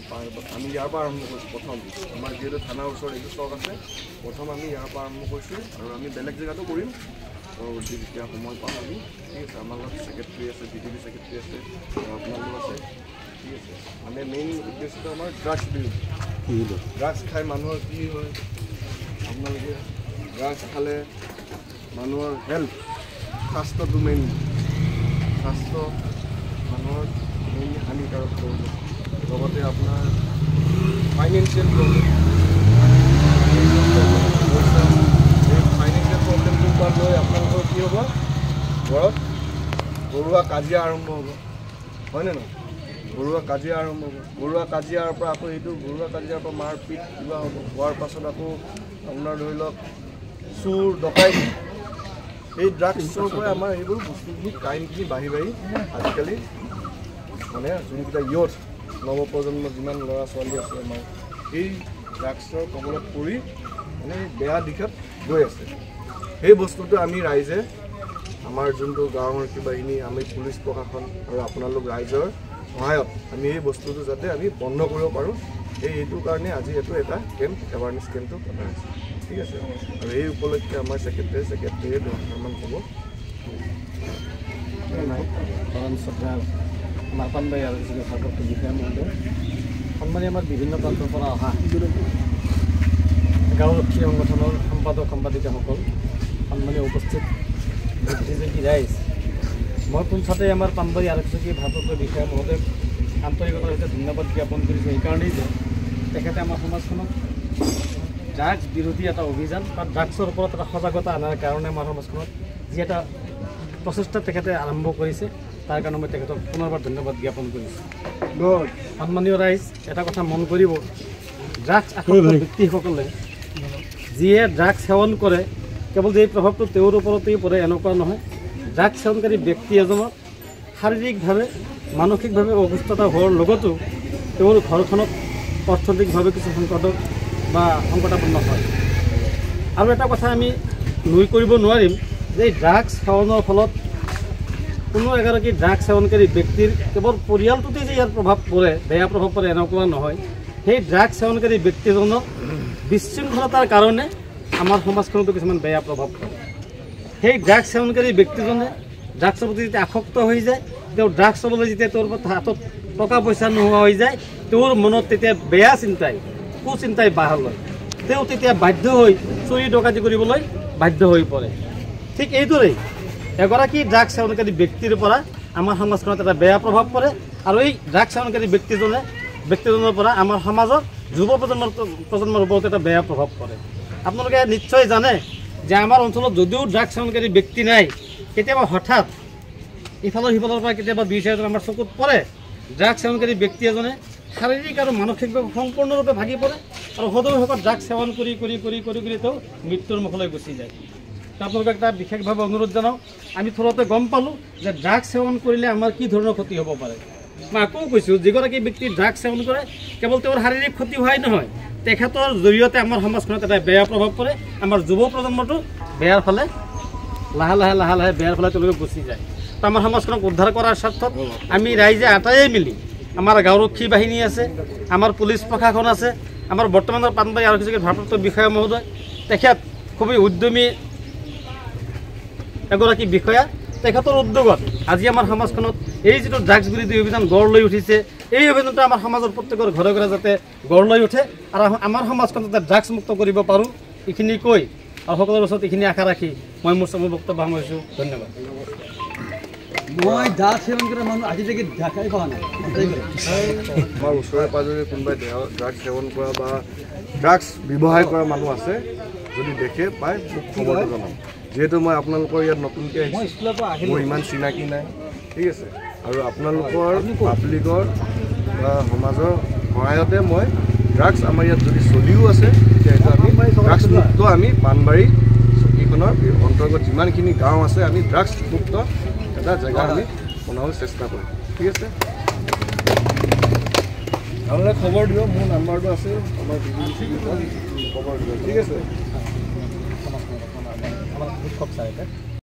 আমি ইয়াৰ পৰা আৰম্ভ কৰিছোঁ। প্ৰথম আমাৰ যিহেতু থানাৰ ওচৰত এইটো চক আছে, প্ৰথম আমি ইয়াৰ পৰা আৰম্ভ কৰিছোঁ আৰু আমি বেলেগ জেগাতো কৰিম পৰৱৰ্তী যেতিয়া সময় পাম আমি। ঠিক আছে, আমাৰ লগত ছেক্ৰেটাৰী আছে, BDB ছেক্ৰেটাৰী আছে, আপোনালোক আছে। ঠিক আছে, মানে মেইন উদ্দেশ্যটো আমাৰ ড্ৰাগছ বিৰোধী। ড্ৰাগছ খাই মানুহৰ কি হয়, আপোনালোকে ড্ৰাগছ খালে মানুহৰ হেল্থ, স্বাস্থ্যটো মেইন, স্বাস্থ্য মানুহৰ মেইনলি হানিকাৰক কৰিব। লগতে আপোনাৰ ফাইনেন্সিয়েল প্ৰব্লেম, এই ফাইনেন্সিয়েল প্ৰব্লেমটোৰ পৰা লৈ আপোনালোকৰ কি হ'ব, ঘৰত ঘৰুৱা কাজিয়া আৰম্ভ হ'ব, হয়নে নহয়? ঘৰুৱা কাজিয়া আৰম্ভ হ'ব, ঘৰুৱা কাজিয়াৰ পৰা আকৌ এইটো ঘৰুৱা কাজিয়াৰ পৰা মাৰপিট কিবা হ'ব, হোৱাৰ পাছত আকৌ আপোনাৰ ধৰি লওক চুৰ ডকাইতি। এই ড্ৰাগছৰ পৰা আমাৰ এইবোৰ বস্তুখিনি ক্ৰাইমখিনি বাঢ়ি বাঢ়ি আজিকালি মানে যোনকেইটা ইয়থ নৱপ্ৰজন্মৰ যিমান ল'ৰা ছোৱালী আছে আমাৰ এই ড্ৰাগছৰ কবলত পৰি মানে বেয়া দিশত গৈ আছে। সেই বস্তুটো আমি ৰাইজে আমাৰ যোনটো গাঁৱৰ কিবাখিনি আমি পুলিচ প্ৰশাসন আৰু আপোনালোক ৰাইজৰ সহায়ত আমি এই বস্তুটো যাতে আমি বন্ধ কৰিব পাৰোঁ, এইটো কাৰণে আজি এইটো এটা কেম্প, এৱাৰনেছ কেম্পটো পতা হৈছে। ঠিক আছে, আৰু এই উপলক্ষে আমাৰ ছেক্ৰেটাৰীয়ে দুটামান ক'ব। আমাৰ পানবাৰী আৰু ভাৰপ্ৰাপ্ত বিষয়া মহোদয়, সন্মানীয় আমাৰ বিভিন্ন প্ৰান্তৰ পৰা অহা গাঁওৰক্ষী সংগঠনৰ সম্পাদক সম্পাদিকাসকল, সন্মানীয় উপস্থিত ৰাইজ, মই পোনছাতে আমাৰ পানবাৰী আৰক্ষী ভাৰপ্ৰাপ্ত বিষয়া মহোদয়ক আন্তৰিকতাৰ সৈতে ধন্যবাদ জ্ঞাপন কৰিছোঁ। এইকাৰণেই যে তেখেতে আমাৰ সমাজখনত ড্ৰাগছ বিৰোধী এটা অভিযান বা ড্ৰাগছৰ ওপৰত এটা সজাগতা অনাৰ কাৰণে আমাৰ সমাজখনত যি এটা প্ৰচেষ্টা তেখেতে আৰম্ভ কৰিছে, তাৰ কাৰণে মই তেখেতক পুনৰবাৰ ধন্যবাদ জ্ঞাপন কৰিছোঁ। সন্মানীয় ৰাইজ, এটা কথা মন কৰিব, ড্ৰাগছ আসক্ত ব্যক্তিসকলে যিয়ে ড্ৰাগছ সেৱন কৰে কেৱল যে এই প্ৰভাৱটো তেওঁৰ ওপৰতেই পৰে এনেকুৱা নহয়। ড্ৰাগছ সেৱনকাৰী ব্যক্তি এজনৰ শাৰীৰিকভাৱে মানসিকভাৱে অসুস্থতা হোৱাৰ লগতো তেওঁৰ ঘৰখনত অৰ্থনৈতিকভাৱে কিছু সংকট বা সংকটাপন্ন হয়। আৰু এটা কথা আমি নুই কৰিব নোৱাৰিম যে এই ড্ৰাগছ সেৱনৰ ফলত কোনো এগৰাকী ড্ৰাগছ সেৱনকাৰী ব্যক্তিৰ কেৱল পৰিয়ালটোতে যে ইয়াৰ প্ৰভাৱ পৰে, বেয়া প্ৰভাৱ পৰে এনেকুৱা নহয়। সেই ড্ৰাগছ সেৱনকাৰী ব্যক্তিজনৰ বিশৃংখলতাৰ কাৰণে আমাৰ সমাজখনতো কিছুমান বেয়া প্ৰভাৱ পৰে। সেই ড্ৰাগছ সেৱনকাৰী ব্যক্তিজনে ড্ৰাগছৰ প্ৰতি যেতিয়া আসক্ত হৈ যায়, তেওঁ ড্ৰাগছ ল'বলৈ যেতিয়া তেওঁৰ হাতত টকা পইচা নোহোৱা হৈ যায়, তেওঁৰ মনত তেতিয়া বেয়া চিন্তাই, কুচিন্তাই বাহ লয়। তেওঁ তেতিয়া বাধ্য হৈ চুৰি ডকাইতি কৰিবলৈ বাধ্য হৈ পৰে। ঠিক এইদৰেই এগৰাকী ড্ৰাগছ সেৱনকাৰী ব্যক্তিৰ পৰা আমাৰ সমাজখনত এটা বেয়া প্ৰভাৱ পৰে, আৰু এই ড্ৰাগছ সেৱনকাৰী ব্যক্তিজনৰ পৰা আমাৰ সমাজৰ যুৱ প্ৰজন্মৰ ওপৰত এটা বেয়া প্ৰভাৱ পৰে। আপোনালোকে নিশ্চয় জানে যে আমাৰ অঞ্চলত যদিও ড্ৰাগছ সেৱনকাৰী ব্যক্তি নাই, কেতিয়াবা হঠাৎ ইফালৰ সিফালৰ পৰা কেতিয়াবা ২-৪জন আমাৰ চকুত পৰে। ড্ৰাগছ সেৱনকাৰী ব্যক্তি এজনে শাৰীৰিক আৰু মানসিকভাৱে সম্পূৰ্ণৰূপে ভাগি পৰে আৰু সদৌ ড্ৰাগছ সেৱন কৰি কৰি কৰি কৰি কৰি তেওঁ মৃত্যুৰ মুখলৈ গুচি যায়। আপোনালোকে এটা বিশেষভাৱে অনুৰোধ জনাওঁ, আমি থোৰতে গম পালোঁ যে ড্ৰাগছ সেৱন কৰিলে আমাৰ কি ধৰণৰ ক্ষতি হ'ব পাৰে। মই আকৌ কৈছোঁ, যিগৰাকী ব্যক্তি ড্ৰাগছ সেৱন কৰে কেৱল তেওঁৰ শাৰীৰিক ক্ষতি হোৱাই নহয়, তেখেতৰ জৰিয়তে আমাৰ সমাজখনত এটা বেয়া প্ৰভাৱ পৰে। আমাৰ যুৱ প্ৰজন্মটো বেয়াৰ ফালে লাহে লাহে বেয়াৰ ফালে তেওঁলোকে গুচি যায়। তো আমাৰ সমাজখনক উদ্ধাৰ কৰাৰ স্বাৰ্থত আমি ৰাইজে আটাইয়ে মিলি, আমাৰ গাঁওৰক্ষী বাহিনী আছে, আমাৰ পুলিচ প্ৰশাসন আছে, আমাৰ বৰ্তমানৰ পানবাৰী আৰক্ষী ভাৰপ্ৰাপ্ত বিষয়া মহোদয়, তেখেত খুবেই উদ্যমী এগৰাকী বিষয়া, তেখেতৰ উদ্যোগত আজি আমাৰ সমাজখনত এই যিটো ড্ৰাগছ বিৰোধী অভিযান গঢ় লৈ উঠিছে, এই অভিযানটো আমাৰ সমাজৰ প্ৰত্যেকৰ ঘৰে ঘৰে যাতে গঢ় লৈ উঠে আৰু আমাৰ সমাজখন যাতে ড্ৰাগছ মুক্ত কৰিব পাৰোঁ, এইখিনি কৈ আৰু সকলোৰে ওচৰত এইখিনি আশা ৰাখি মই মোৰ বক্তব্য সামৰিছোঁ। ধন্যবাদ। মই ড্ৰাগছ সেৱন কৰা মানুহ আজিলৈকে দেখাই পোৱা নাই। আমাৰ ওচৰে পাঁজৰে কোনোবাই ড্ৰাগছ সেৱন কৰা বা ড্ৰাগছ ব্যৱহাৰ কৰা মানুহ আছে, যদি দেখে পায় মোক খবৰটো জনাম। যিহেতু মই আপোনালোকৰ ইয়াত নতুনকৈ আহিছোঁ, মোৰ ইমান চিনাকি নাই। ঠিক আছে, আৰু আপোনালোকৰ পাব্লিকৰ বা সমাজৰ সহায়তে মই ড্ৰাগছ আমাৰ ইয়াত যদি চলিও আছে, তেতিয়াহ'লে আমি ড্ৰাগছ মুক্ত আমি পানবাৰী চকীখনৰ অন্তৰ্গত যিমানখিনি গাঁও আছে আমি ড্ৰাগছ মুক্ত এটা জেগা আমি বনাবলৈ চেষ্টা কৰিম। ঠিক আছে, আপোনালোকে খবৰ দিব, মোৰ নাম্বাৰটো আছে, আমাৰ খবৰ দিব। ঠিক আছে।